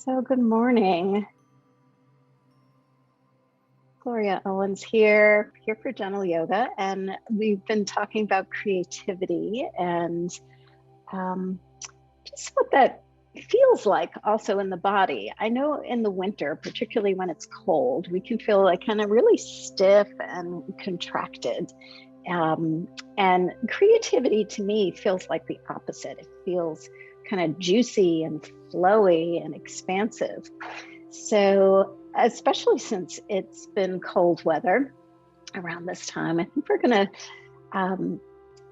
So good morning. Gloria Owens here for Gentle Yoga, and we've been talking about creativity and just what that feels like also in the body. I know in the winter, particularly when it's cold, we can feel like kind of really stiff and contracted. And creativity to me feels like the opposite. It feels kind of juicy and flowy and expansive. So, especially since it's been cold weather around this time, I think we're going to,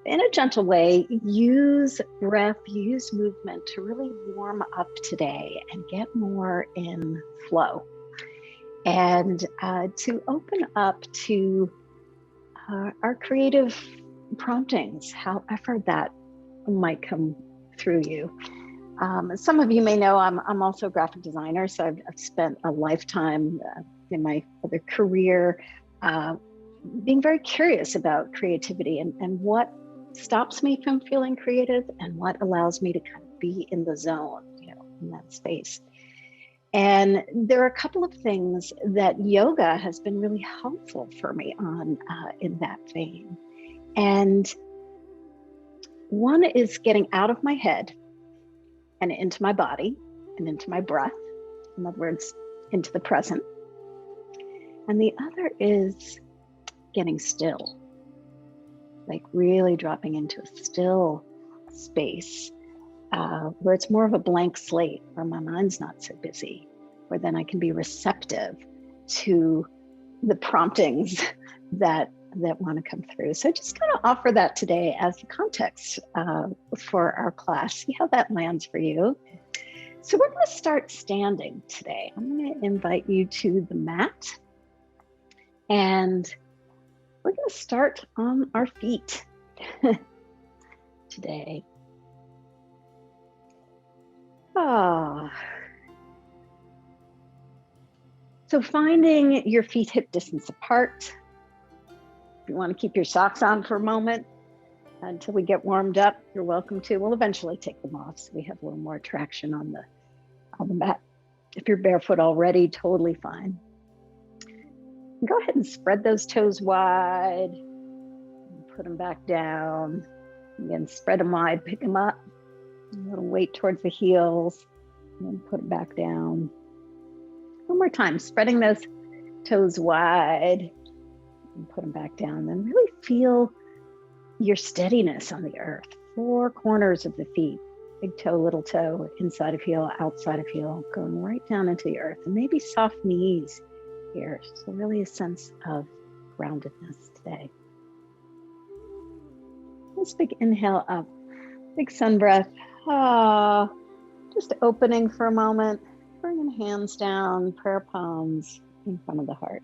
in a gentle way, use breath, use movement to really warm up today and get more in flow. And to open up to our creative promptings, however that might come through you. Some of you may know I'm also a graphic designer, so I've spent a lifetime in my other career being very curious about creativity and what stops me from feeling creative and what allows me to kind of be in the zone, in that space. And there are a couple of things that yoga has been really helpful for me on in that vein. And one is getting out of my head and into my body and into my breath. In other words, into the present. And the other is getting still, like really dropping into a still space where it's more of a blank slate, where my mind's not so busy, where then I can be receptive to the promptings that want to come through. So just kind of offer that today as the context for our class. See how that lands for you. So we're going to start standing today. I'm going to invite you to the mat, and we're going to start on our feet today. So finding your feet hip distance apart. If you want to keep your socks on for a moment until we get warmed up, you're welcome to. We'll eventually take them off so we have a little more traction on the mat. If you're barefoot already, totally fine. Go ahead and spread those toes wide. Put them back down. Again, spread them wide, pick them up. A little weight towards the heels. And then put it back down. One more time, spreading those toes wide. And put them back down. Then really feel your steadiness on the earth. 4 corners of the feet. Big toe, little toe, inside of heel, outside of heel, going right down into the earth. And maybe soft knees here. So really a sense of groundedness today. Let's big inhale up. Big sun breath. Just opening for a moment. Bringing hands down, prayer palms in front of the heart.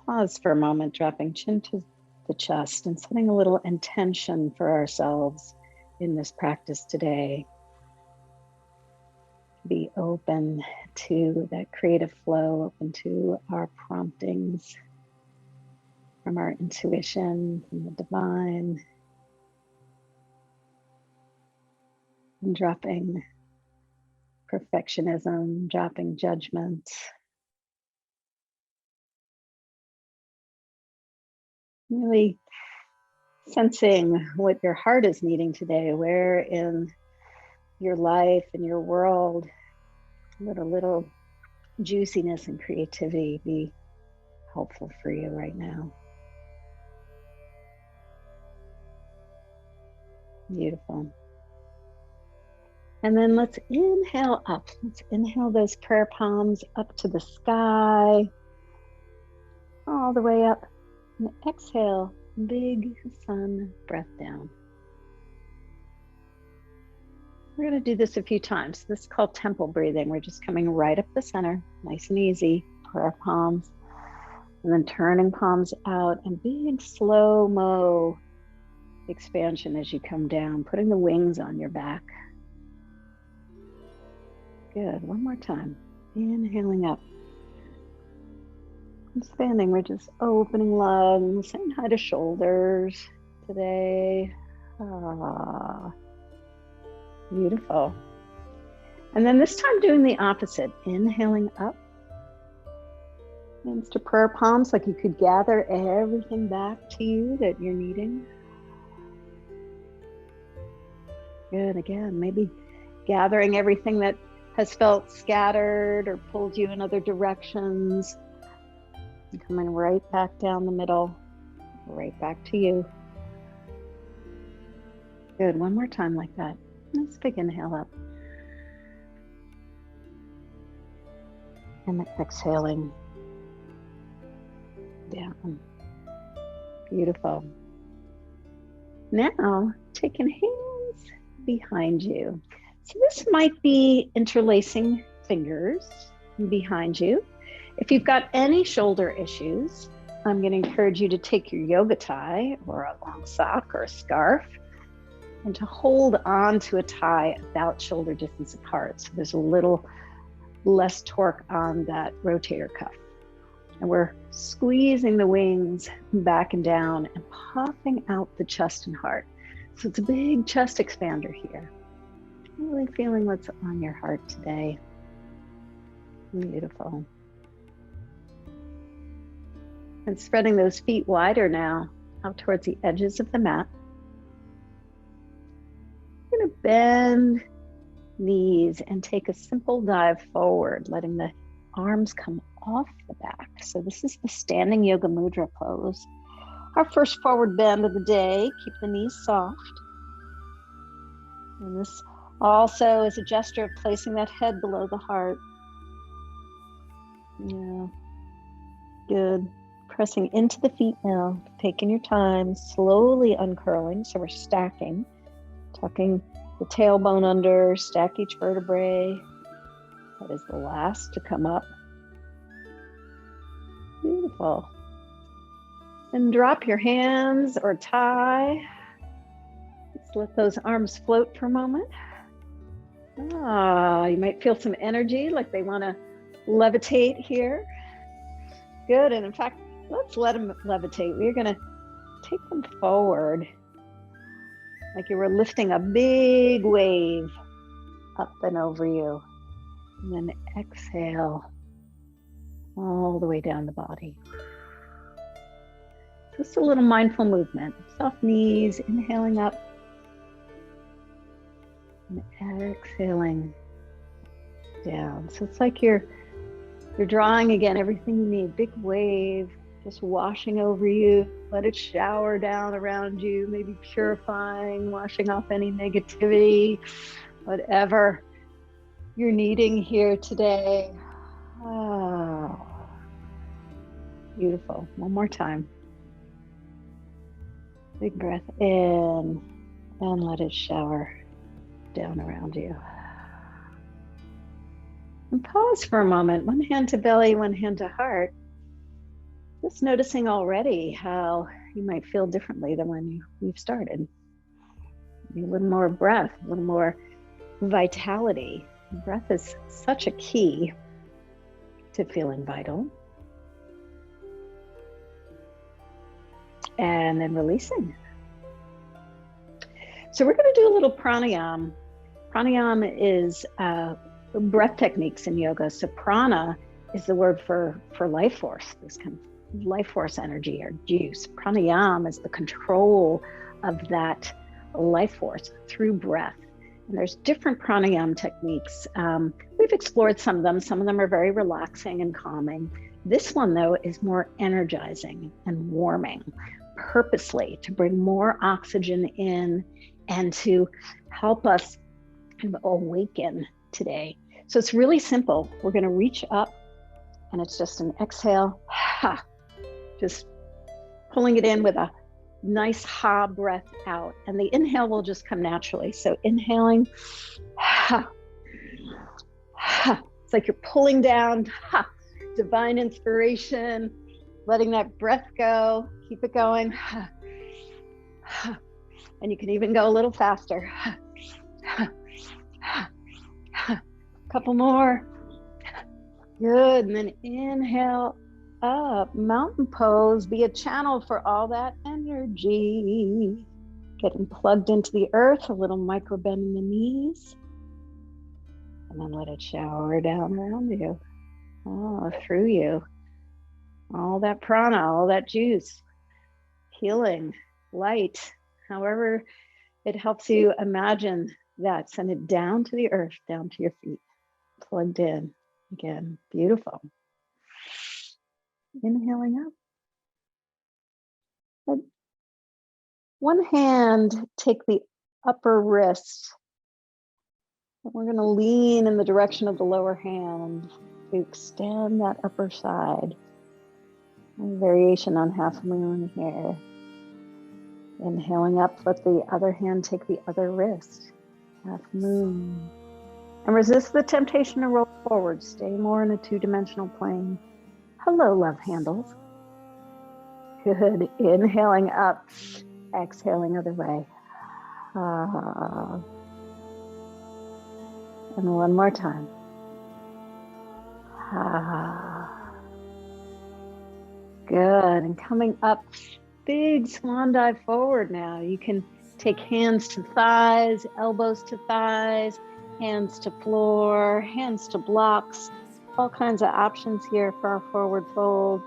Pause for a moment, dropping chin to the chest and setting a little intention for ourselves in this practice today. Be open to that creative flow, open to our promptings from our intuition, from the divine, and dropping perfectionism, dropping judgment. Really sensing what your heart is needing today, where in your life and your world would a little juiciness and creativity be helpful for you right now. Beautiful. And then let's inhale up. Let's inhale those prayer palms up to the sky, all the way up. And exhale, big sun breath down. We're going to do this a few times. This is called temple breathing. We're just coming right up the center, nice and easy, prayer palms, and then turning palms out and big slow-mo expansion as you come down, putting the wings on your back. Good, one more time. Inhaling up. Expanding, we're just opening lungs, saying hi to shoulders today. Beautiful. And then this time doing the opposite, inhaling up. Hands to prayer palms, like you could gather everything back to you that you're needing. Good, again, maybe gathering everything that has felt scattered or pulled you in other directions. And coming right back down the middle, right back to you. Good, one more time like that. Nice big inhale up. And exhaling down. Beautiful. Now, taking hands behind you. So this might be interlacing fingers behind you. If you've got any shoulder issues, I'm going to encourage you to take your yoga tie or a long sock or a scarf and to hold on to a tie about shoulder distance apart. So there's a little less torque on that rotator cuff. And we're squeezing the wings back and down and puffing out the chest and heart. So it's a big chest expander here. Really feeling what's on your heart today. Beautiful. And spreading those feet wider now out towards the edges of the mat. We're going to bend knees and take a simple dive forward, letting the arms come off the back. So this is the standing yoga mudra pose. Our first forward bend of the day. Keep the knees soft. And this also is a gesture of placing that head below the heart. Yeah. Good. Pressing into the feet now. Taking your time, slowly uncurling. So we're stacking, tucking the tailbone under, stack each vertebrae. That is the last to come up. Beautiful. And drop your hands or tie. Just let those arms float for a moment. You might feel some energy, like they want to levitate here. Good, and in fact, let's let them levitate. We're going to take them forward, like you were lifting a big wave up and over you. And then exhale all the way down the body. Just a little mindful movement. Soft knees, inhaling up. And exhaling down. So it's like you're drawing again everything you need. Big wave just washing over you. Let it shower down around you, maybe purifying, washing off any negativity, whatever you're needing here today. Oh, beautiful. One more time. Big breath in and let it shower down around you. And pause for a moment. One hand to belly, one hand to heart. Just noticing already how you might feel differently than when you've started. Maybe a little more breath, a little more vitality. Breath is such a key to feeling vital. And then releasing. So we're going to do a little pranayama. Pranayama is breath techniques in yoga. So prana is the word for life force, this kind of life force energy or juice. Pranayama is the control of that life force through breath. And there's different pranayama techniques. We've explored some of them. Some of them are very relaxing and calming. This one, though, is more energizing and warming, purposely to bring more oxygen in and to help us kind of awaken today. So it's really simple. We're going to reach up, and it's just an exhale, just pulling it in with a nice ha breath out, and the inhale will just come naturally. So inhaling, it's like you're pulling down, divine inspiration, letting that breath go, keep it going, and you can even go a little faster. Couple more. Good. And then inhale up, mountain pose. Be a channel for all that energy. Getting plugged into the earth, a little micro bend in the knees. And then let it shower down around you, through you. All that prana, all that juice, healing, light, however it helps you imagine that. Send it down to the earth, down to your feet, plugged in. Again, beautiful. Inhaling up. Let one hand take the upper wrist. And we're going to lean in the direction of the lower hand to extend that upper side. A variation on half moon here. Inhaling up, let the other hand take the other wrist. Half moon. And resist the temptation to roll forward. Stay more in a two-dimensional plane. Hello, love handles. Good. Inhaling up. Exhaling other way. And one more time. Good. And coming up, big swan dive forward now. You can take hands to thighs, elbows to thighs, hands to floor, hands to blocks. All kinds of options here for our forward fold.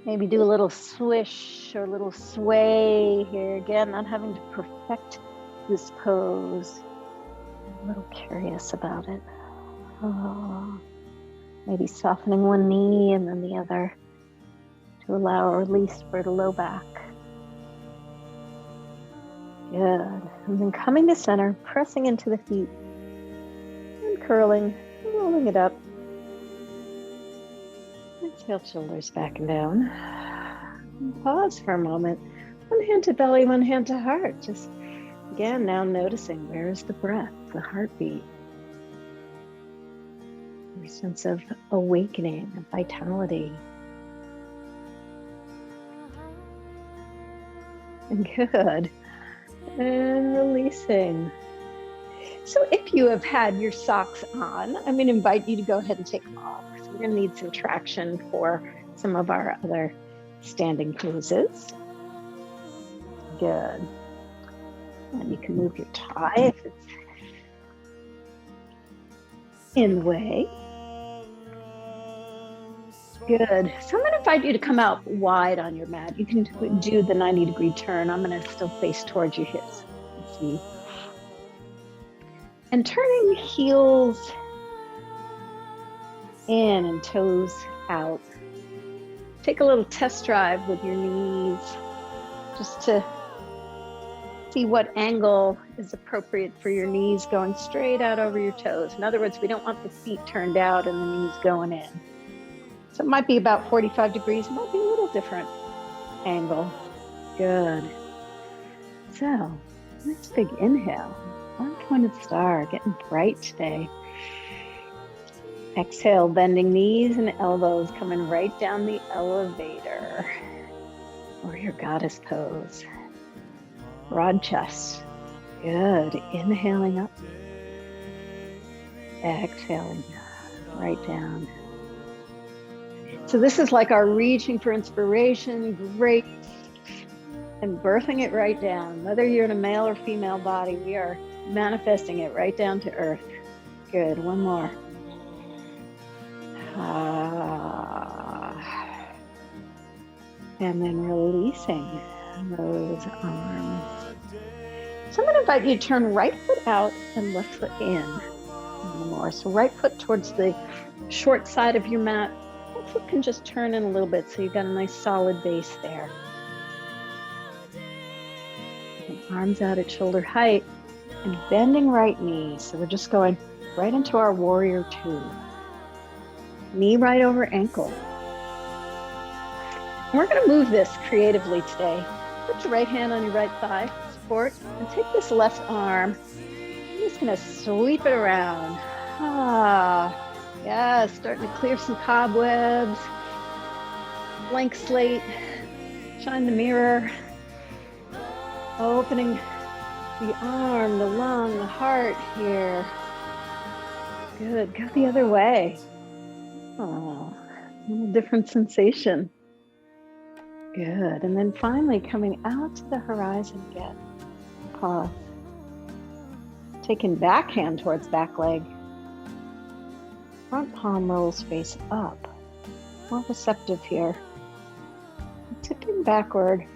Maybe do a little swish or a little sway here. Again, not having to perfect this pose. I'm a little curious about it. Maybe softening one knee and then the other to allow a release for the low back. Good. And then coming to center, pressing into the feet and curling, rolling it up. Exhale, shoulders back and down. And pause for a moment. One hand to belly, one hand to heart. Just again, now noticing where is the breath, the heartbeat. Your sense of awakening and vitality. And good. And releasing. So if you have had your socks on, I'm going to invite you to go ahead and take them off. So we're going to need some traction for some of our other standing poses. Good. And you can move your tie if it's in the way. Good. So I'm going to invite you to come out wide on your mat. You can do the 90-degree turn. I'm going to still face towards your hips. Let's see. And turning heels in and toes out. Take a little test drive with your knees just to see what angle is appropriate for your knees going straight out over your toes. In other words, we don't want the feet turned out and the knees going in. So it might be about 45 degrees, it might be a little different angle. Good. So, nice big inhale. One-pointed star, getting bright today. Exhale, bending knees and elbows, coming right down the elevator. Warrior goddess pose. Broad chest. Good. Inhaling up. Exhaling right down. So this is like our reaching for inspiration, grace, and birthing it right down. Whether you're in a male or female body, we are manifesting it right down to earth. Good. One more. And then releasing those arms. So I'm going to invite you to turn right foot out and left foot in. One more. So right foot towards the short side of your mat. Left foot can just turn in a little bit so you've got a nice solid base there. And arms out at shoulder height and bending right knee. So we're just going right into our warrior two. Knee right over ankle. And we're going to move this creatively today. Put your right hand on your right thigh, support, and take this left arm. I'm just going to sweep it around. Yeah, starting to clear some cobwebs. Blank slate. Shine the mirror. Opening the arm, the lung, the heart here. Good. Go the other way. Oh, a little different sensation. Good. And then finally coming out to the horizon again. Pause. Taking backhand towards back leg. Front palm rolls face up. More receptive here. Tipping backward.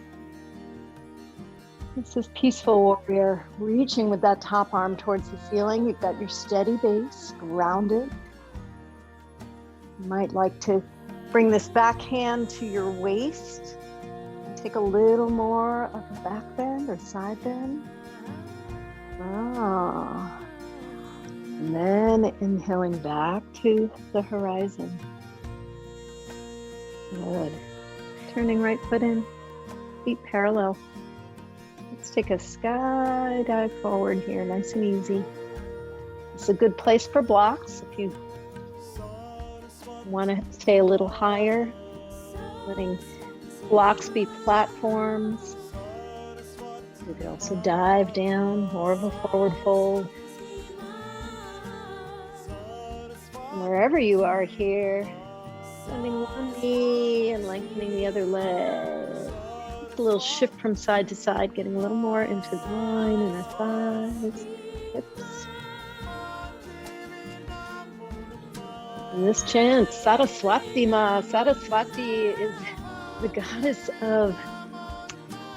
This is peaceful warrior, reaching with that top arm towards the ceiling. You've got your steady base, grounded. You might like to bring this back hand to your waist. Take a little more of a back bend or side bend. And then inhaling back to the horizon. Good. Turning right foot in, feet parallel. Let's take a sky dive forward here, nice and easy. It's a good place for blocks if you want to stay a little higher, letting blocks be platforms. You could also dive down, more of a forward fold. Wherever you are here, bending one knee and lengthening the other leg. Just a little shift from side to side, getting a little more into groin and our thighs, hips. And this chant, Saraswati Ma. Saraswati is the goddess of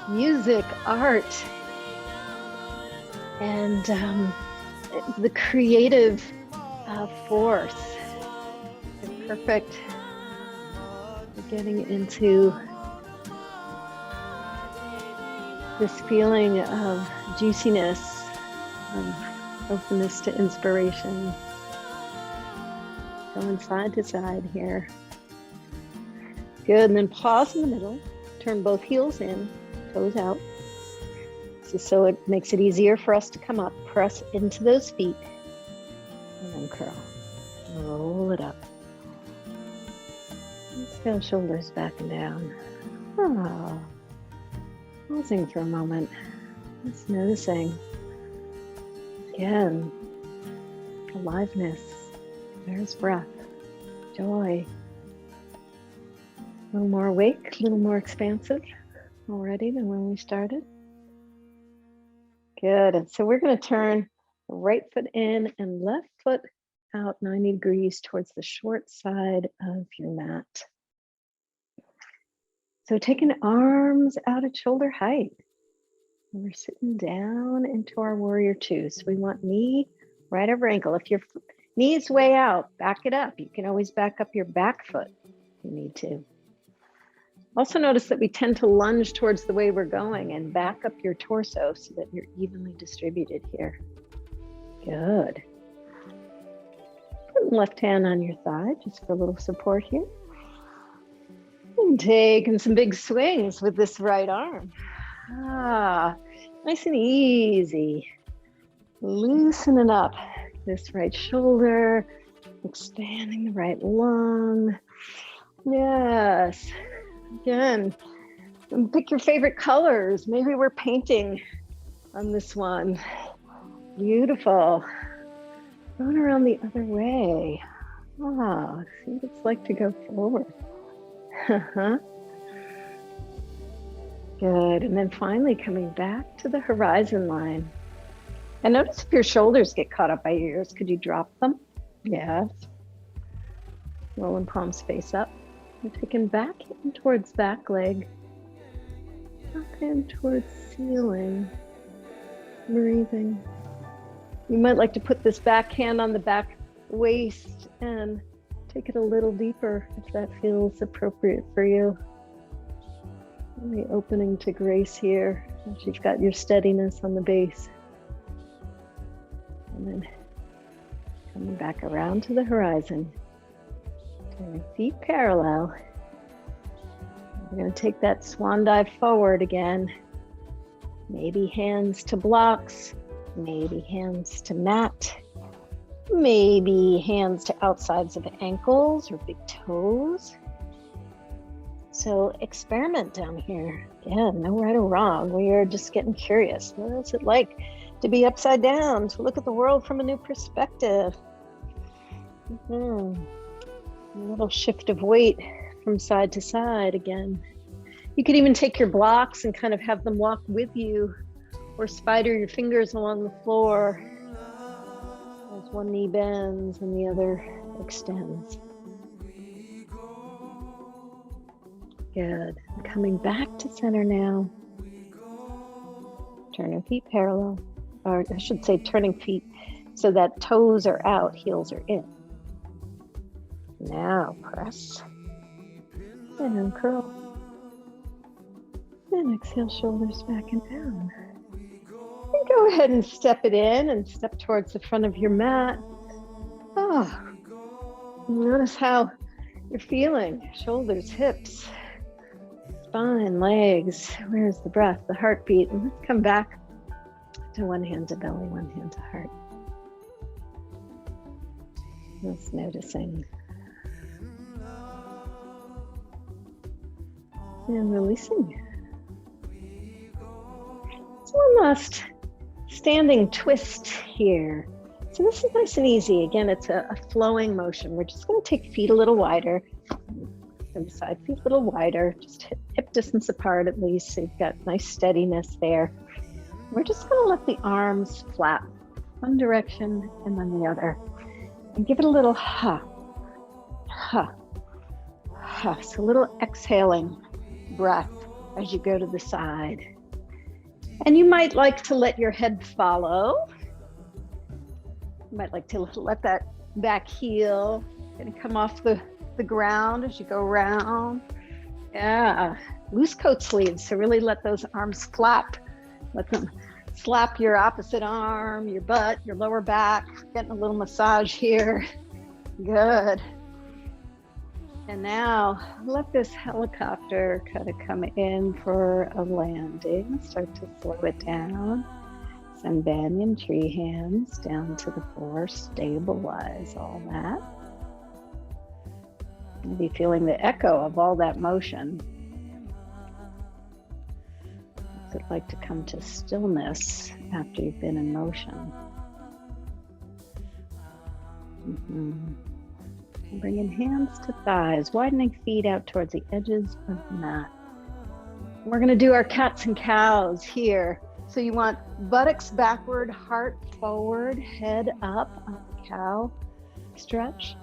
music, art, and the creative force. It's perfect for getting into this feeling of juiciness, of openness to inspiration. Going side to side here. Good, and then pause in the middle. Turn both heels in, toes out. So it makes it easier for us to come up. Press into those feet. And then curl. Roll it up. Exhale, shoulders back and down. Pausing for a moment. Just noticing. Again, aliveness. There's breath. Joy. A little more awake, a little more expansive already than when we started. Good. And so we're going to turn the right foot in and left foot out 90 degrees towards the short side of your mat. So taking arms out at shoulder height. And we're sitting down into our warrior two. So we want knee right over ankle. If your knee is way out, back it up. You can always back up your back foot if you need to. Also notice that we tend to lunge towards the way we're going and back up your torso so that you're evenly distributed here. Good. Put left hand on your thigh just for a little support here. And taking some big swings with this right arm. Nice and easy. Loosening up this right shoulder, expanding the right lung. Yes. Again, pick your favorite colors. Maybe we're painting on this one. Beautiful. Going around the other way. See what it's like to go forward. Good. And then finally coming back to the horizon line. And notice if your shoulders get caught up by your ears, could you drop them? Yes. Rolling palms face up. We're taking back in towards back leg. Up in towards ceiling. Breathing. You might like to put this back hand on the back waist and take it a little deeper if that feels appropriate for you. Really opening to grace here as you've got your steadiness on the base. And then coming back around to the horizon. Turning feet parallel. We're going to take that swan dive forward again. Maybe hands to blocks, maybe hands to mat, maybe hands to outsides of ankles or big toes. So experiment down here. Again, no right or wrong. We are just getting curious. What is it like to be upside down, to look at the world from a new perspective? A little shift of weight from side to side again. You could even take your blocks and kind of have them walk with you, or spider your fingers along the floor. One knee bends and the other extends. Good. Coming back to center now. Turning feet parallel, or I should say turning feet so that toes are out, heels are in. Now press and curl. And exhale, shoulders back and down. And go ahead and step it in and step towards the front of your mat. Notice how you're feeling. Shoulders, hips, spine, legs. Where's the breath, the heartbeat? And let's come back to one hand to belly, one hand to heart. Just noticing. And releasing. So one last standing twist here. So this is nice and easy. Again, it's a flowing motion. We're just going to take feet a little wider. And side feet a little wider, just hip distance apart at least, so you've got nice steadiness there. We're just going to let the arms flap one direction and then the other. And give it a little ha, ha, ha. So a little exhaling breath as you go to the side. And you might like to let your head follow. You might like to let that back heel kind of come off the ground as you go around. Yeah, loose coat sleeves. So really let those arms flap. Let them slap your opposite arm, your butt, your lower back. Getting a little massage here. Good. And now let this helicopter kind of come in for a landing. Start to slow it down. Send banyan tree hands down to the floor. Stabilize all that. Maybe feeling the echo of all that motion. What's it like to come to stillness after you've been in motion? Bringing hands to thighs, widening feet out towards the edges of the mat. We're going to do our cats and cows here. So you want buttocks backward, heart forward, head up on the cow stretch.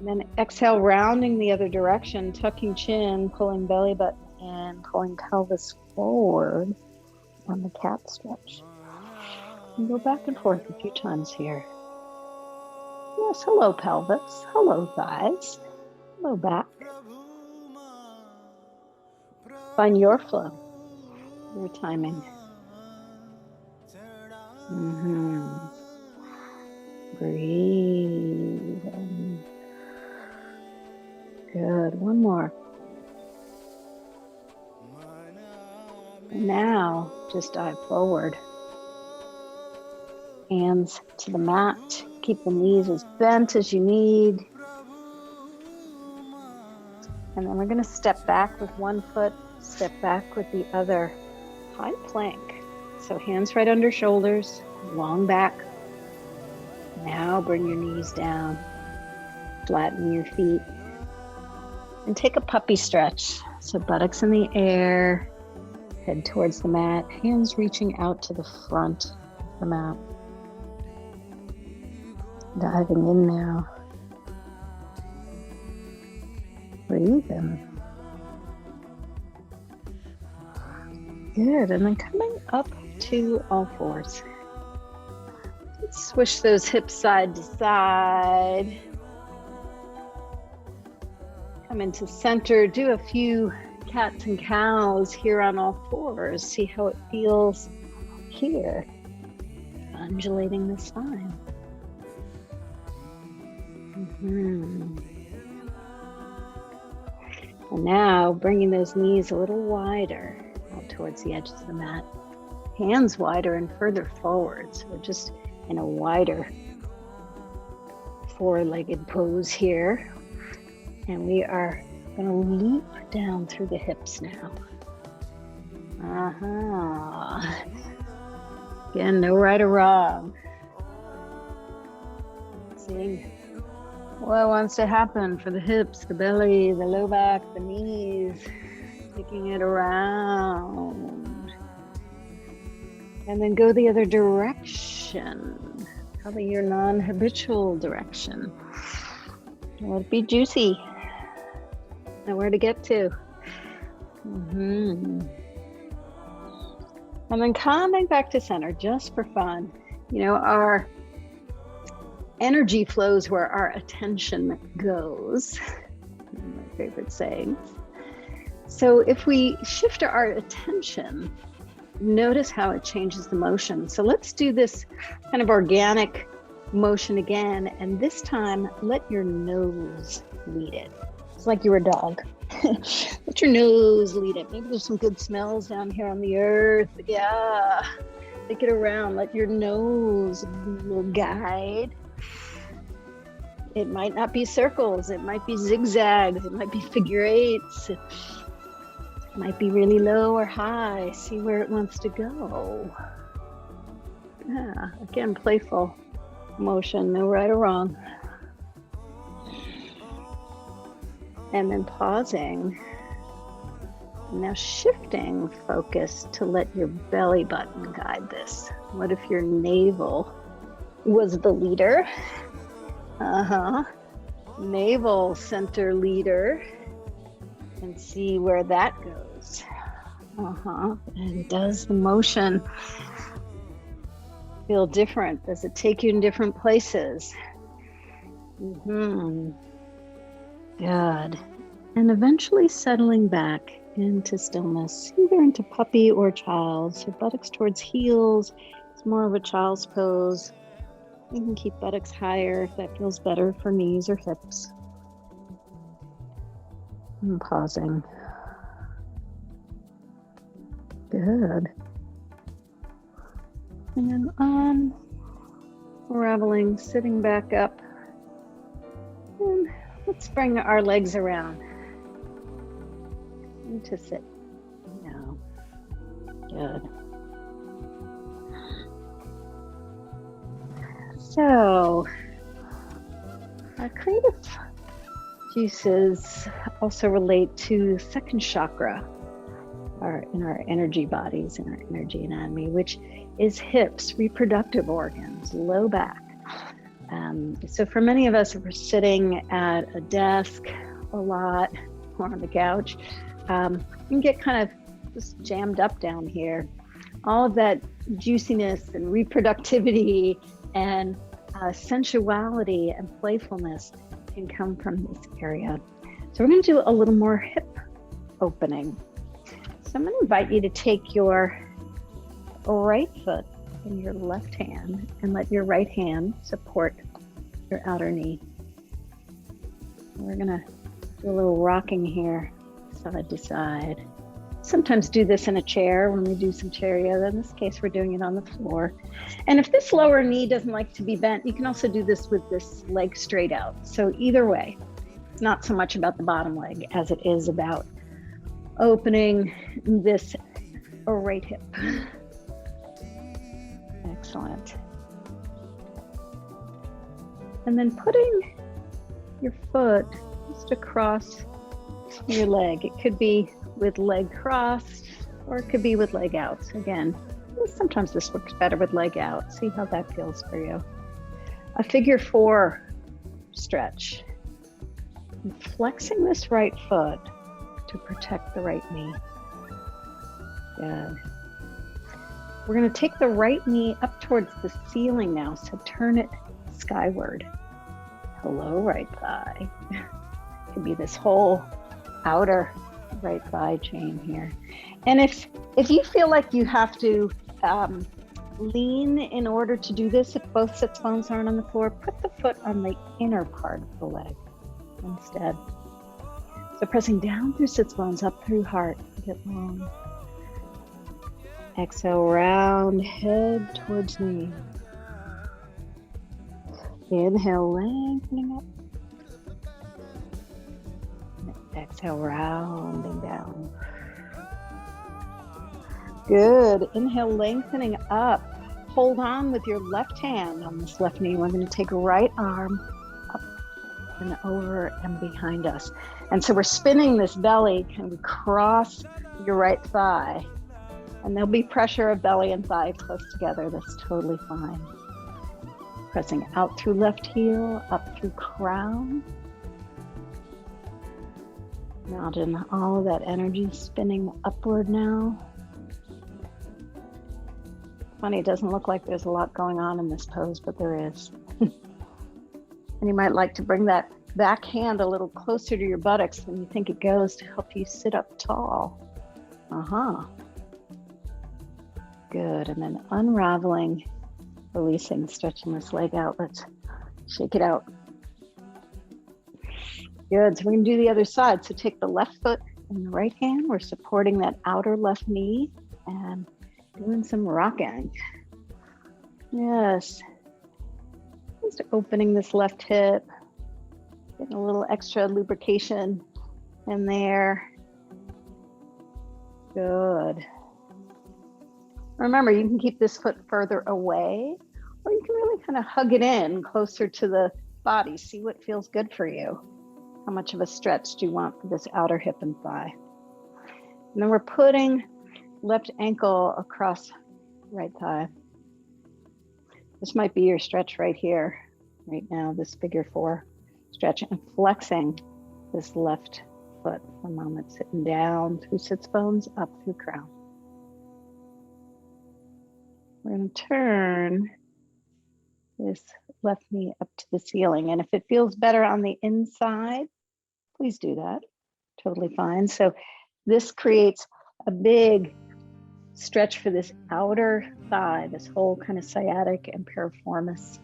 And then exhale, rounding the other direction, tucking chin, pulling belly button in, pulling pelvis forward on the cat stretch. And go back and forth a few times here. Yes, hello pelvis, hello thighs, hello back. Find your flow, your timing. Breathe in. Good, one more. And now, just dive forward. Hands to the mat. Keep the knees as bent as you need. And then we're going to step back with one foot, step back with the other. High plank. So hands right under shoulders, long back. Now bring your knees down. Flatten your feet. And take a puppy stretch. So buttocks in the air, head towards the mat, hands reaching out to the front of the mat. Diving in now. Breathe in. Good, and then coming up to all fours. Swish those hips side to side. Come into center, do a few cats and cows here on all fours. See how it feels here. Undulating the spine. And now bringing those knees a little wider out towards the edges of the mat. Hands wider and further forward. So we're just in a wider four-legged pose here. And we are going to loop down through the hips now. Again, no right or wrong. Seeing what wants to happen for the hips, the belly, the low back, the knees. Taking it around. And then go the other direction. probably your non-habitual direction. Let it be juicy. Know where to get to. And then coming back to center just for fun. You know, our energy flows where our attention goes. One of my favorite sayings. So if we shift our attention, notice how it changes the motion. So let's do this kind of organic motion again. And this time, let your nose lead it. It's like you're a dog. Let your nose lead it. Maybe there's some good smells down here on the earth. Yeah. Take it around. Let your nose will guide. It might not be circles. It might be zigzags. It might be figure eights. It might be really low or high. See where it wants to go. Yeah. Again, playful motion. No right or wrong. And then pausing. Now shifting focus to let your belly button guide this. What if your navel was the leader? Navel center leader. And see where that goes. And does the motion feel different? Does it take you in different places? Good. And eventually settling back into stillness, either into puppy or child. So buttocks towards heels. It's more of a child's pose. You can keep buttocks higher if that feels better for knees or hips. And pausing. Good. And unraveling, sitting back up. And let's bring our legs around. To sit. No. Good. So, our creative juices also relate to second chakra, in our energy bodies, in our energy anatomy, which is hips, reproductive organs, low back. So for many of us, if we're sitting at a desk a lot or on the couch, you can get kind of just jammed up down here. All of that juiciness and reproductivity and sensuality and playfulness can come from this area. So we're going to do a little more hip opening. So I'm going to invite you to take your right foot in your left hand and let your right hand support your outer knee. We're going to do a little rocking here, side to side. Sometimes do this in a chair when we do some chair yoga. In this case, we're doing it on the floor. And if this lower knee doesn't like to be bent, you can also do this with this leg straight out. So either way, it's not so much about the bottom leg as it is about opening this right hip. Excellent. And then putting your foot just across your leg. It could be with leg crossed or it could be with leg out. So again, sometimes this works better with leg out. See how that feels for you. A figure four stretch. And flexing this right foot to protect the right knee. Good. We're going to take the right knee up towards the ceiling now. So turn it skyward. Hello, right thigh. It could be this whole outer right thigh chain here. And if you feel like you have to lean in order to do this, if both sits bones aren't on the floor, put the foot on the inner part of the leg instead. So pressing down through sits bones, up through heart, get long. Exhale, round head towards knee. Inhale, lengthening up. Exhale, rounding down. Good. Inhale, lengthening up. Hold on with your left hand on this left knee. We're going to take right arm up and over and behind us. And so we're spinning this belly kind of across your right thigh. And there'll be pressure of belly and thigh close together. That's totally fine. Pressing out through left heel, up through crown. Imagine all of that energy spinning upward now. Funny, it doesn't look like there's a lot going on in this pose, but there is. And you might like to bring that back hand a little closer to your buttocks than you think it goes to help you sit up tall. Good, and then unraveling, releasing, stretching this leg out. Let's shake it out. Good, so we're gonna do the other side. So take the left foot and the right hand. We're supporting that outer left knee and doing some rocking. Yes. Just opening this left hip, getting a little extra lubrication in there. Good. Remember, you can keep this foot further away, or you can really kind of hug it in closer to the body. See what feels good for you. How much of a stretch do you want for this outer hip and thigh? And then we're putting left ankle across right thigh. This might be your stretch right here, right now, this figure 4 stretch, and flexing this left foot for a moment, sitting down through sits bones, up through crown. We're going to turn this left knee up to the ceiling. And if it feels better on the inside, please do that. Totally fine. So this creates a big stretch for this outer thigh, this whole kind of sciatic and piriformis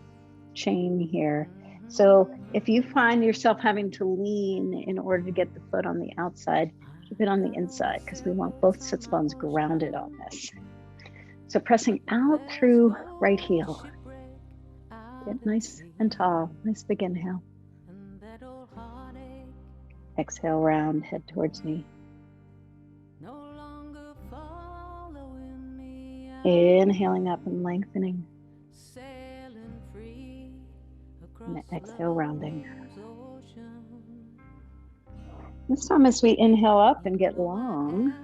chain here. So if you find yourself having to lean in order to get the foot on the outside, keep it on the inside because we want both sits bones grounded on this. So pressing out through right heel. Get nice and tall, nice big inhale. Exhale, round, head towards knee. Inhaling up and lengthening. And exhale, rounding. This time as we inhale up and get long,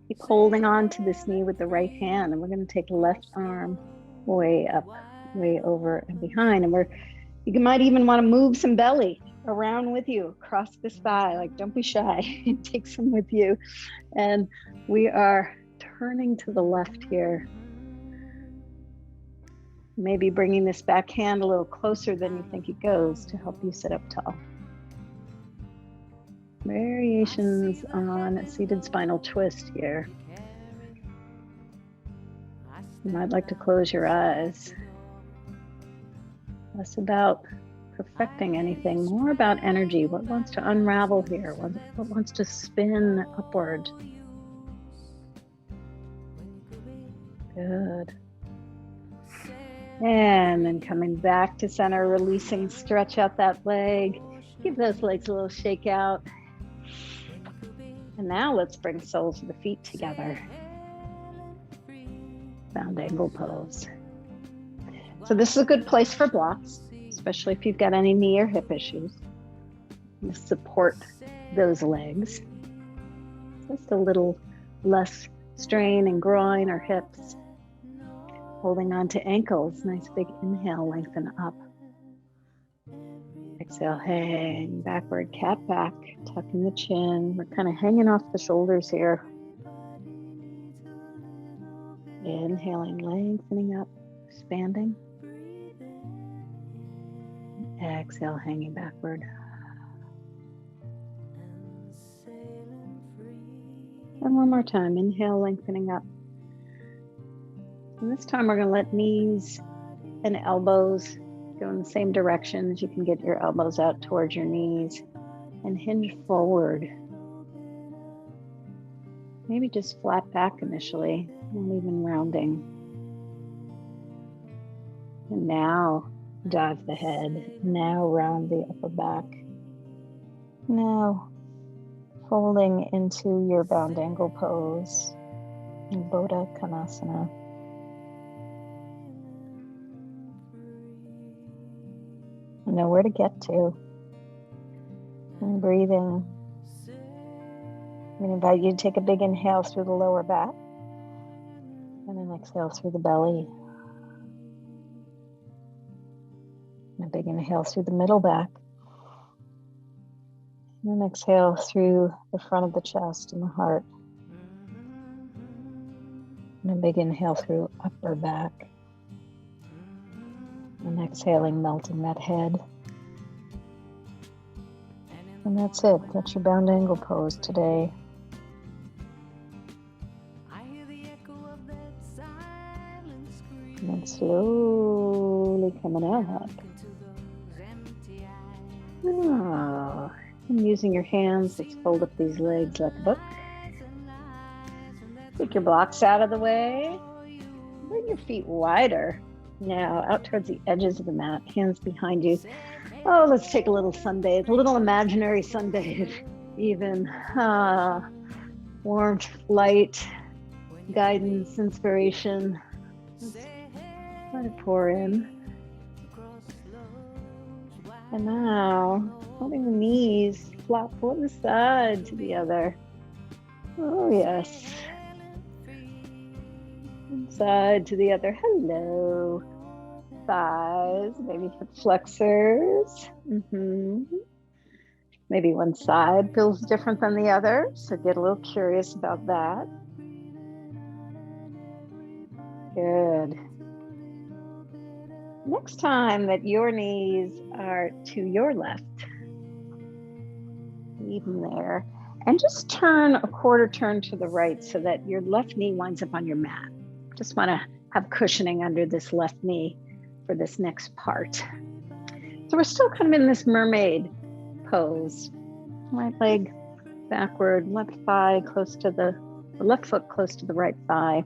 keep holding on to this knee with the right hand, and we're going to take left arm way up, way over and behind. And you might even want to move some belly around with you across this thigh. Like, don't be shy. Take some with you. And we are turning to the left here. Maybe bringing this back hand a little closer than you think it goes to help you sit up tall. Variations on a seated spinal twist here. You might like to close your eyes. Less about perfecting anything, more about energy. What wants to unravel here? What wants to spin upward? Good. And then coming back to center, releasing, stretch out that leg. Give those legs a little shake out. And now let's bring soles of the feet together. Round angle pose. So this is a good place for blocks, especially if you've got any knee or hip issues. You support those legs. Just a little less strain in groin or hips. Holding on to ankles, nice big inhale, lengthen up. Exhale, hang backward, cat back, tucking the chin. We're kind of hanging off the shoulders here. Inhaling, lengthening up, expanding. Exhale, hanging backward. And one more time, inhale, lengthening up. And this time we're going to let knees and elbows go in the same direction as you can get your elbows out towards your knees and hinge forward. Maybe just flat back initially, not even rounding. And now dive the head. Now round the upper back. Now folding into your bound angle pose in Bodha Konasana. Know where to get to. And breathing. I'm going to invite you to take a big inhale through the lower back and an exhale through the belly. And a big inhale through the middle back. And then exhale through the front of the chest and the heart. And a big inhale through upper back. And exhaling, melting that head. And that's it. That's your bound angle pose today. And then slowly coming out. Oh, and using your hands, let's fold up these legs like a book. Take your blocks out of the way. Bring your feet wider. Now out towards the edges of the mat, hands behind you. Oh, let's take a little sunbathe, a little imaginary sunbathe, even. Warmth, light, guidance, inspiration. Let it pour in. And now, holding the knees, flop one side to the other. Oh, yes. One side to the other. Hello. Thighs, maybe hip flexors. Maybe one side feels different than the other, so get a little curious about that. Good. Next time that your knees are to your left, leave them there, and just turn a quarter turn to the right so that your left knee winds up on your mat. Just want to have cushioning under this left knee for this next part. So we're still kind of in this mermaid pose. Right leg backward, left thigh close to the left foot close to the right thigh.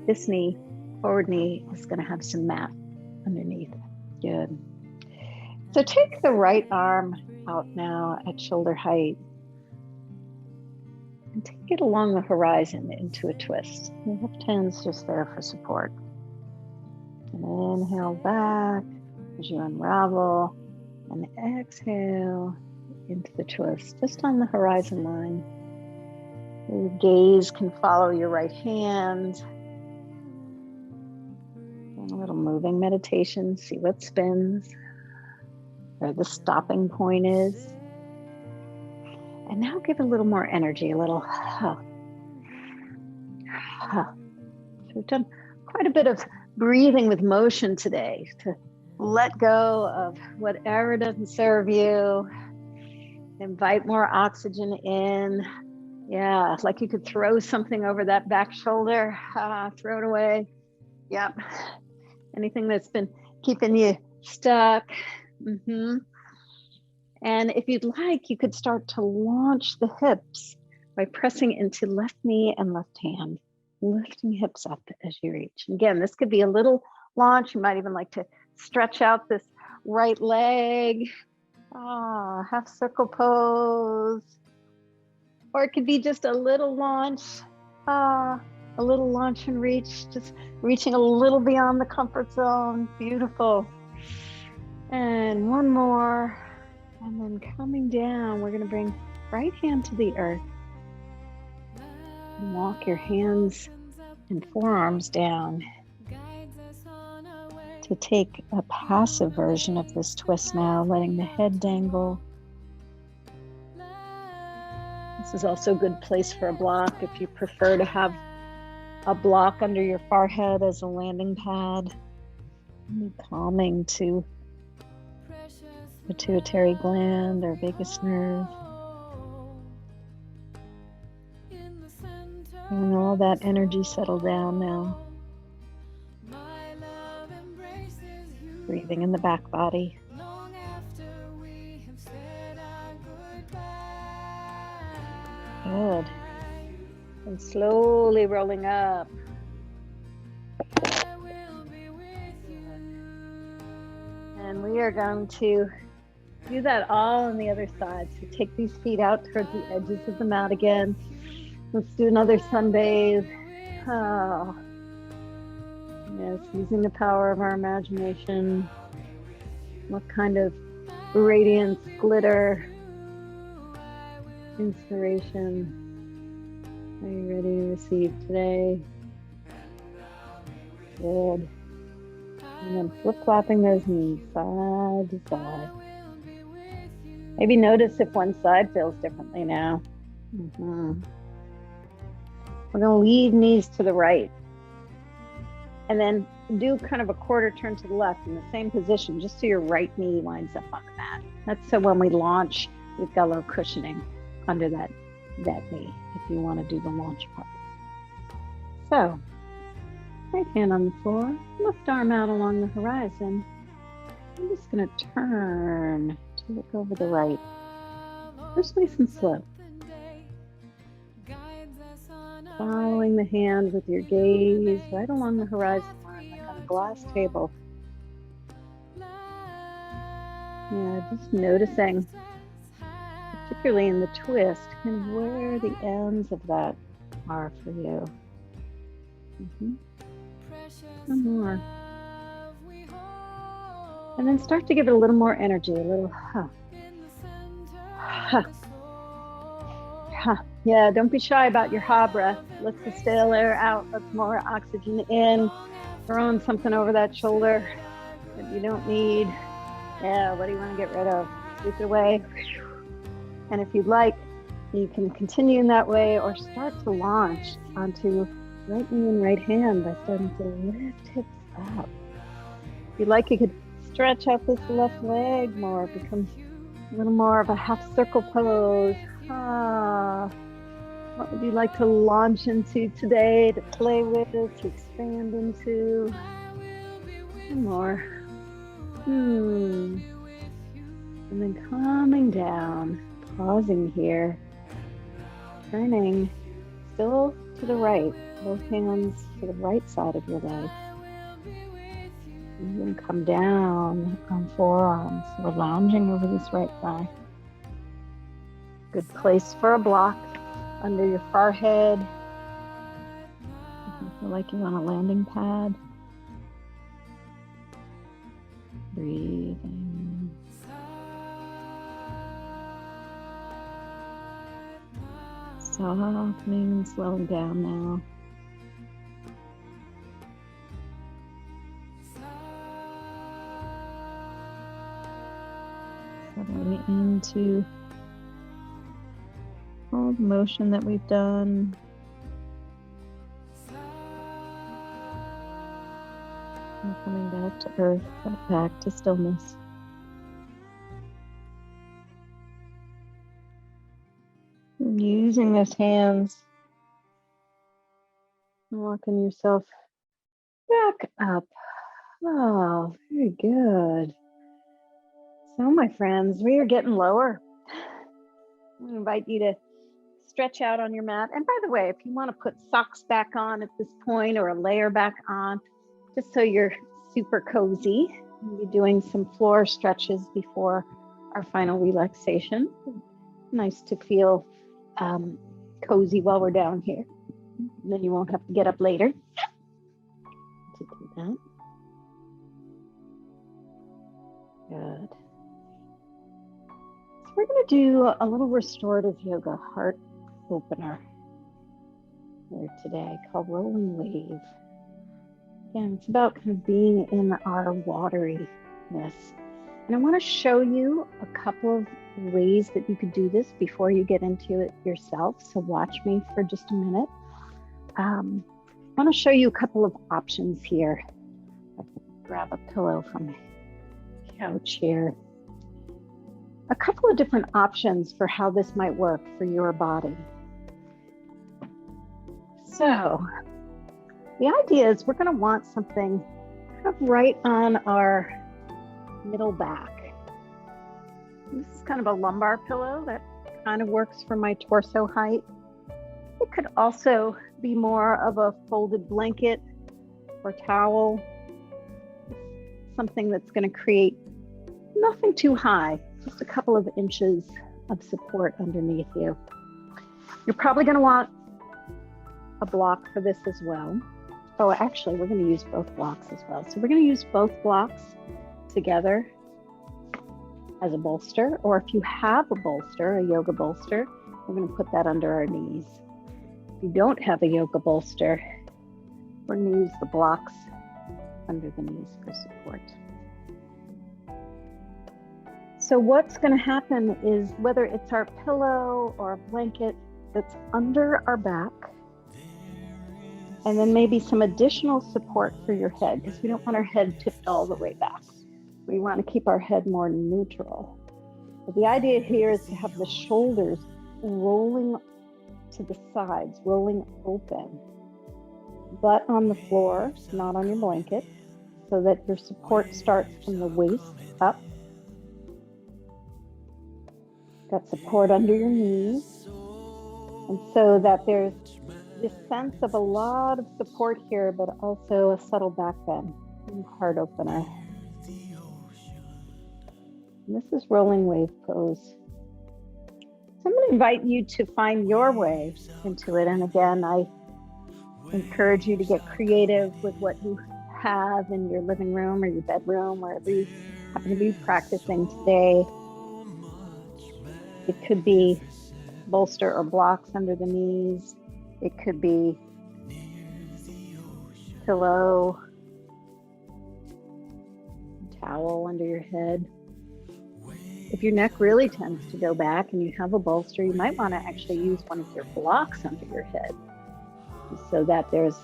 This knee, forward knee, is going to have some mat underneath. Good. So take the right arm out now at shoulder height and take it along the horizon into a twist. The left hand's just there for support. And inhale back as you unravel, and exhale into the twist, just on the horizon line. Your gaze can follow your right hand. And a little moving meditation, see what spins, where the stopping point is. And now give a little more energy, a little So we've done quite a bit of breathing with motion today to let go of whatever doesn't serve you. Invite more oxygen in. Yeah, like you could throw something over that back shoulder, throw it away. Yep. Anything that's been keeping you stuck. And if you'd like, you could start to launch the hips by pressing into left knee and left hand, lifting hips up as you reach. Again, this could be a little launch. You might even like to stretch out this right leg. Half circle pose. Or it could be just a little launch. A little launch and reach, just reaching a little beyond the comfort zone. Beautiful. And one more. And then coming down, we're going to bring right hand to the earth. And walk your hands and forearms down to take a passive version of this twist now, letting the head dangle. This is also a good place for a block if you prefer to have a block under your forehead as a landing pad. Calming to pituitary gland or vagus nerve. And all that energy settle down now. Breathing in the back body. Good. And slowly rolling up. And we are going to do that all on the other side. So take these feet out towards the edges of the mat again. Let's do another sunbathe. Oh. Yes, using the power of our imagination. What kind of radiance, glitter, inspiration are you ready to receive today? Good. And then flip-flopping those knees side to side. Maybe notice if one side feels differently now. We're going to lead knees to the right. And then do kind of a quarter turn to the left in the same position, just so your right knee winds up on the mat. That's so when we launch, we've got a little cushioning under that knee, if you want to do the launch part. So, right hand on the floor, left arm out along the horizon. I'm just going to turn to look over the right. First, nice and slow. Following the hand with your gaze right along the horizon line, like on a glass table. Yeah, just noticing, particularly in the twist, kind of where the ends of that are for you. One more. And then start to give it a little more energy, a little Yeah, don't be shy about your ha breath. Let's the stale air out. Let's more oxygen in. Throwing something over that shoulder that you don't need. Yeah, what do you want to get rid of? Sweep it away. And if you'd like, you can continue in that way or start to launch onto right knee and right hand by starting to lift hips up. If you'd like, you could stretch out this left leg more. It becomes a little more of a half circle pose. What would you like to launch into today, to play with, to expand into? One more. And then coming down, pausing here, turning still to the right, both hands to the right side of your leg. And then come down on forearms. We're lounging over this right thigh. Good place for a block under your forehead. If you feel like you're on a landing pad. Breathing. Softening, slowing down now. Settling into all the motion that we've done. And coming back to earth, back to stillness. And using those hands, walking yourself back up. Oh, very good. So, my friends, we are getting lower. I'm going to invite you to stretch out on your mat. And by the way, if you want to put socks back on at this point or a layer back on, just so you're super cozy, we'll be doing some floor stretches before our final relaxation. Nice to feel cozy while we're down here. And then you won't have to get up later to do that. Good. So we're going to do a little restorative yoga heart opener here today called Rolling Wave. Again, it's about kind of being in our wateriness. And I want to show you a couple of ways that you could do this before you get into it yourself. So watch me for just a minute. I want to show you a couple of options here. I can grab a pillow from the couch here. A couple of different options for how this might work for your body. So the idea is we're going to want something kind of right on our middle back. This is kind of a lumbar pillow that kind of works for my torso height. It could also be more of a folded blanket or towel, something that's going to create nothing too high, just a couple of inches of support underneath you. You're probably going to want a block for this as well. Oh, actually, we're going to use both blocks as well. So we're going to use both blocks together as a bolster, or if you have a bolster, a yoga bolster, we're going to put that under our knees. If you don't have a yoga bolster, we're going to use the blocks under the knees for support. So what's going to happen is, whether it's our pillow or a blanket that's under our back, and then maybe some additional support for your head, because we don't want our head tipped all the way back. We want to keep our head more neutral. But the idea here is to have the shoulders rolling to the sides, rolling open, butt on the floor, not on your blanket, so that your support starts from the waist up. Got support under your knees. And so that there's this sense of a lot of support here, but also a subtle back bend and heart opener. And this is rolling wave pose. So I'm going to invite you to find your way into it. And again, I encourage you to get creative with what you have in your living room or your bedroom, wherever you happen to be practicing today. It could be bolster or blocks under the knees. It could be pillow, towel under your head. If your neck really tends to go back and you have a bolster, you might want to actually use one of your blocks under your head so that there's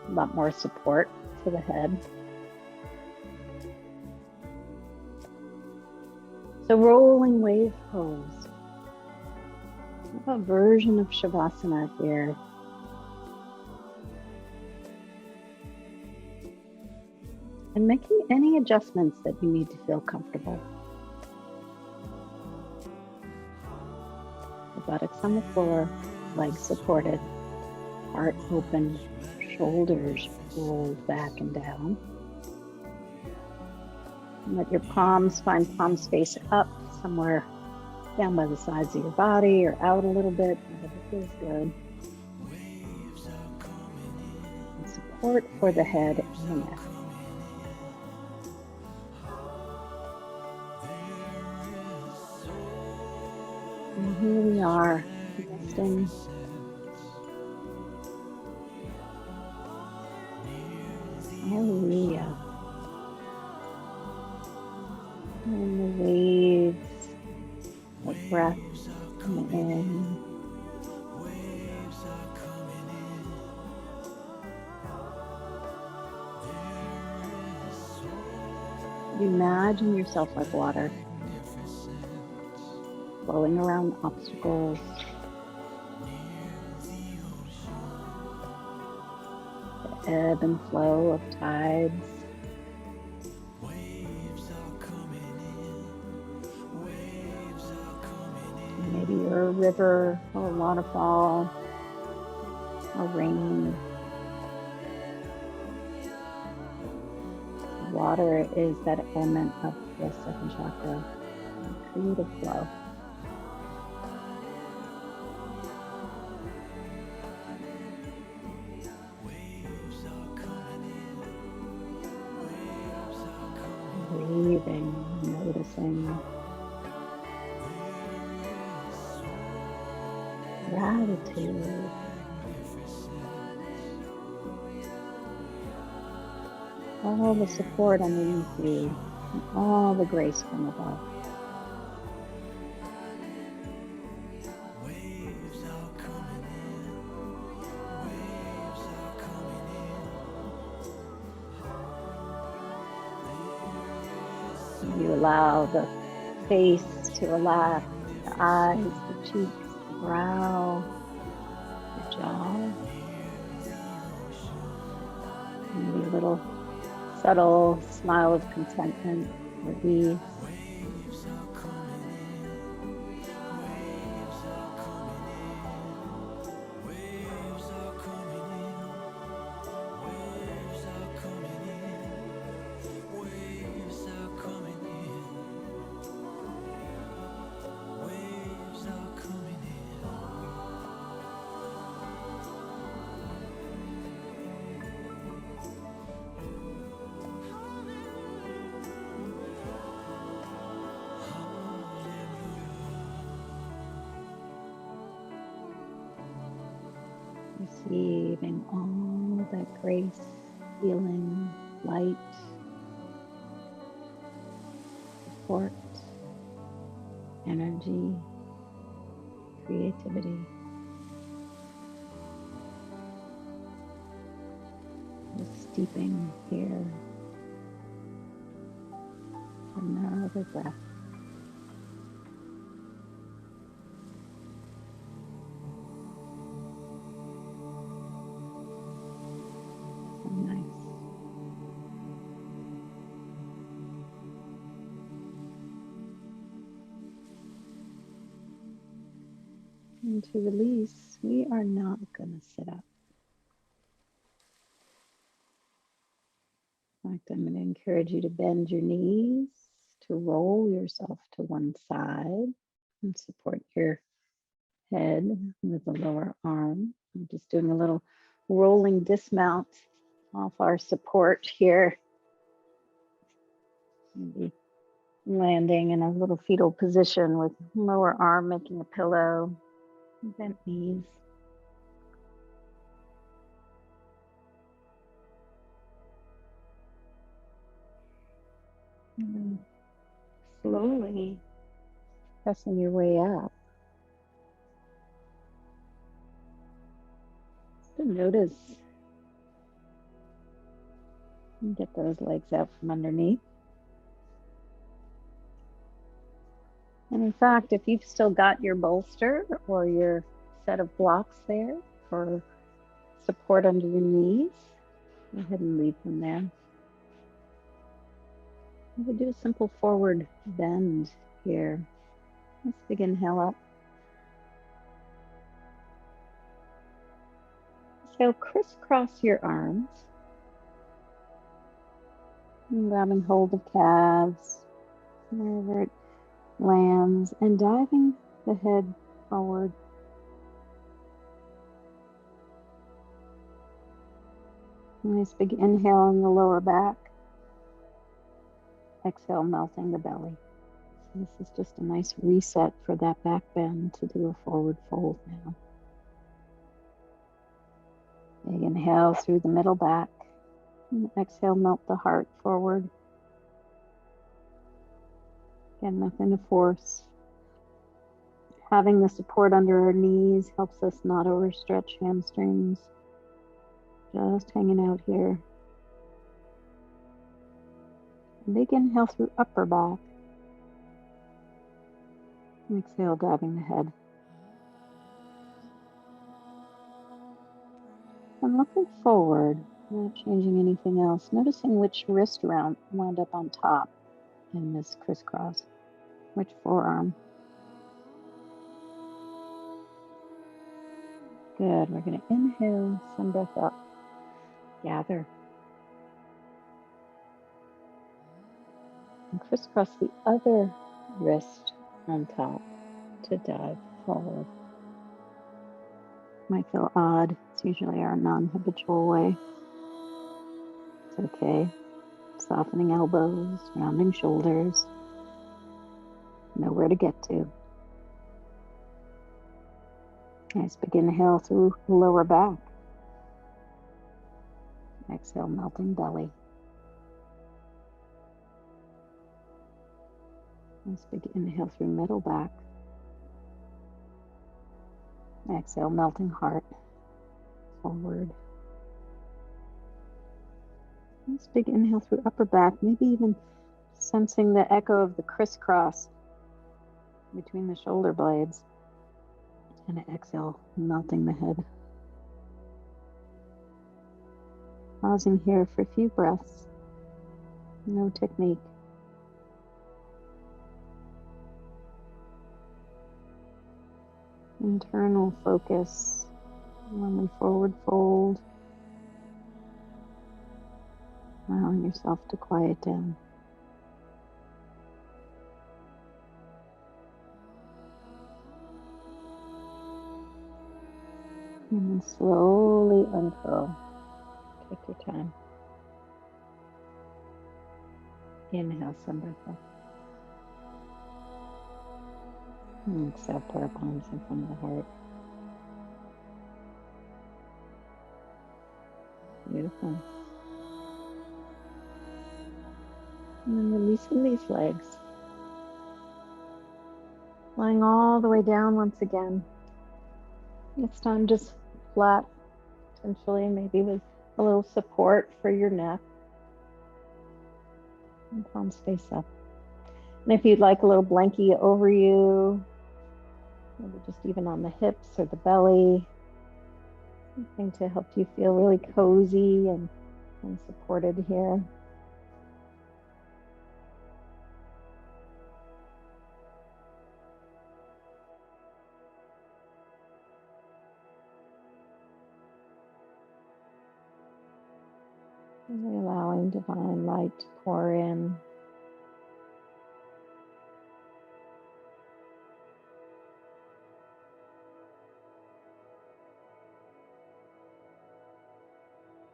a lot more support for the head. So rolling wave pose. A version of Shavasana here. And making any adjustments that you need to feel comfortable. The buttocks on the floor, legs supported, heart open, shoulders rolled back and down. And let your palms find palms face up, somewhere down by the sides of your body or out a little bit, whatever feels good. And support for the head and the neck. And here we are, resting. Hallelujah. And the waves of breath coming in. You imagine yourself like water, flowing around obstacles. The ebb and flow of tides. Maybe you're a river or a waterfall or rain. Water is that element of the second chakra, creative flow. Breathing, noticing. Gratitude. All the support underneath you, and all the grace from above. You allow the face to relax, the eyes, the cheeks, the brow, the jaw. Maybe a little subtle smile of contentment or ease. Receiving all that grace, healing, light, support, energy, creativity. Just steeping here. Another breath. So nice. And to release, we are not going to sit up. In fact, I'm going to encourage you to bend your knees, to roll yourself to one side and support your head with the lower arm. I'm just doing a little rolling dismount off our support here. Maybe landing in a little fetal position with lower arm making a pillow, bent knees. And then slowly pressing your way up. So notice and get those legs out from underneath. And in fact, if you've still got your bolster or your set of blocks there for support under your knees, go ahead and leave them there. We do a simple forward bend here. Let's big inhale up. So crisscross your arms, and grabbing hold of calves, wherever it lands, and diving the head forward. Nice big inhale in the lower back. Exhale, melting the belly. So this is just a nice reset for that back bend to do a forward fold now. Big inhale through the middle back. And exhale, melt the heart forward. Again, nothing to force. Having the support under our knees helps us not overstretch hamstrings. Just hanging out here. Big inhale through upper back. Exhale, driving the head. And looking forward, not changing anything else. Noticing which wrist wound up on top in this crisscross. Which forearm. Good. We're going to inhale, some breath up. Gather. And crisscross the other wrist on top to dive forward. Might feel odd. It's usually our non-habitual way. It's okay. Softening elbows, rounding shoulders. Know where to get to. Nice big inhale through the lower back. Exhale, melting belly. Nice big inhale through middle back. Exhale, melting heart. Forward. Nice big inhale through upper back. Maybe even sensing the echo of the crisscross between the shoulder blades. And exhale, melting the head. Pausing here for a few breaths. No technique. Internal focus when we forward fold. Allowing yourself to quiet down. And then slowly uncurl. Take your time. Inhale, some breath up. And exhale, pour our palms in front of the heart. Beautiful. And then releasing these legs. Lying all the way down once again. This time just flat, potentially, maybe with a little support for your neck. And palms face up. And if you'd like a little blankie over you, maybe just even on the hips or the belly, something to help you feel really cozy and supported here. Really allowing divine light to pour in.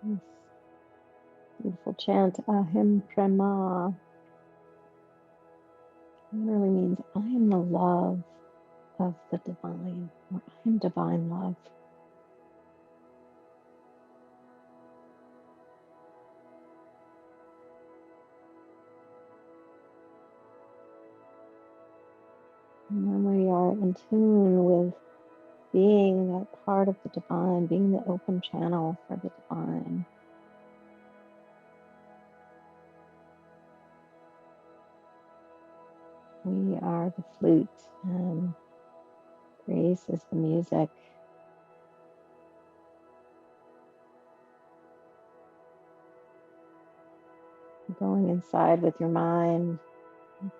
This beautiful chant, Ahim Prema. It really means I am the love of the divine, or I am divine love. And when we are in tune with being that part of the divine, being the open channel for the divine, we are the flute and grace is the music. Going inside with your mind,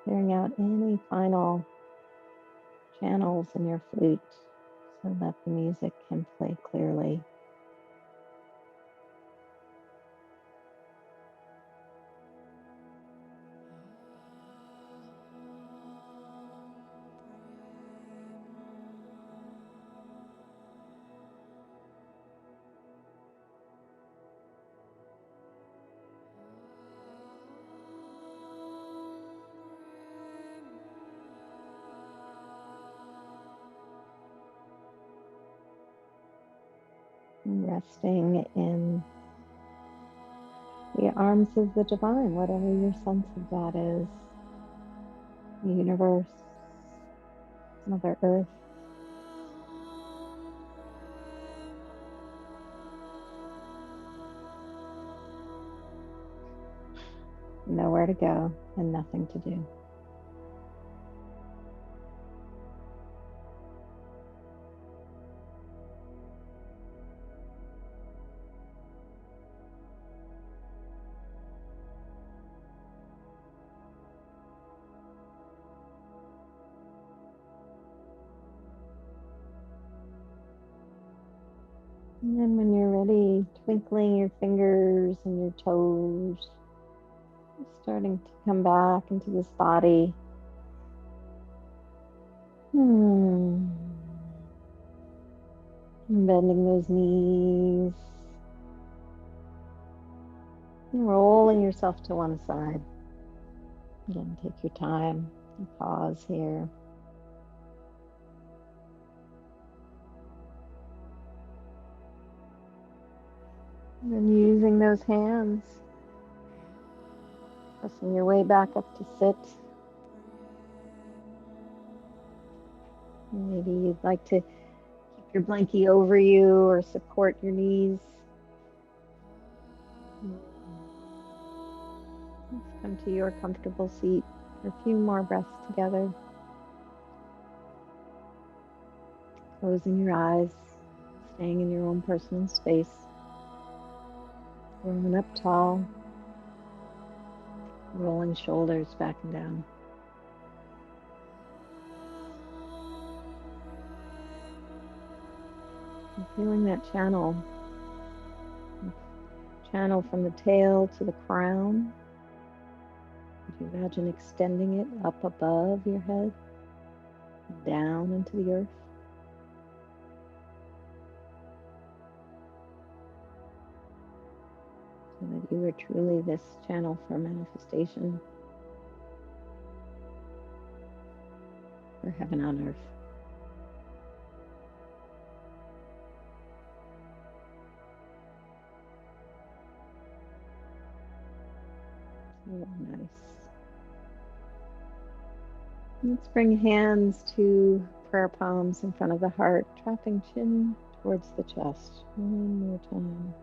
clearing out any final channels in your flute so that the music can play clearly. Resting in the arms of the divine, whatever your sense of that is. The universe, Mother Earth. Nowhere to go and nothing to do. And then when you're ready, twinkling your fingers and your toes, starting to come back into this body. And bending those knees. And rolling yourself to one side. Again, take your time and pause here. And then using those hands, pressing your way back up to sit. Maybe you'd like to keep your blankie over you or support your knees. Let's come to your comfortable seat for a few more breaths together. Closing your eyes, staying in your own personal space. Rolling up tall, rolling shoulders back and down. And feeling that channel from the tail to the crown. Could you imagine extending it up above your head, down into the earth? So that you are truly this channel for manifestation for heaven on earth. So nice. Let's bring hands to prayer palms in front of the heart, dropping chin towards the chest. One more time.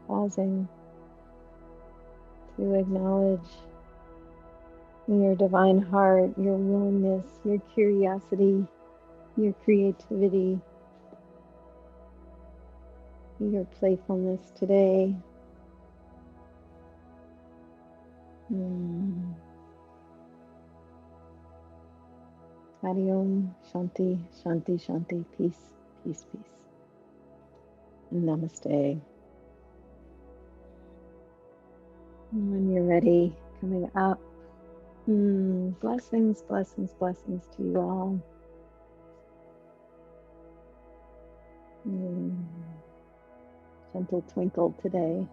Pausing to acknowledge your divine heart, your willingness, your curiosity, your creativity, your playfulness today. Hari Om, Shanti, Shanti, Shanti, peace, peace, peace. Namaste. And when you're ready, coming up. Blessings, blessings, blessings to you all. Gentle twinkle today.